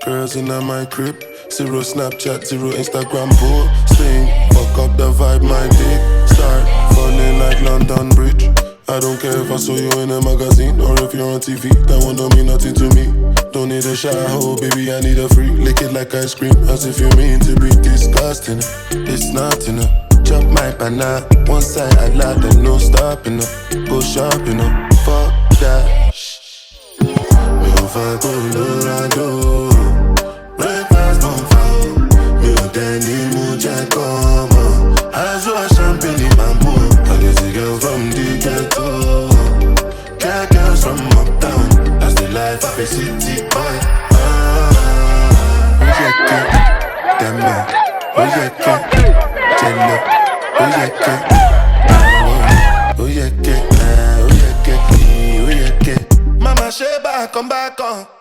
Girls in my crib, zero Snapchat, zero Instagram posting. Fuck up the vibe, my dick start falling like London Bridge. I don't care if I saw you in a magazine or if you're on TV, that one don't mean nothing to me. Don't need a shower, baby, I need a free. Lick it like ice cream, as if you mean to be disgusting. It's not enough. Chop my banana, one side I lie, then no stopping up. Go shopping up, fuck that. Me on fire, Colorado. Breakfast on fire. Me on Danny Muja come. I saw a champagne in my mood. I get a girl from the ghetto. Get girls from uptown. That's the life of a city boy. Reject it, damn it. Reject it, tell it. Mama Sheba, come back on.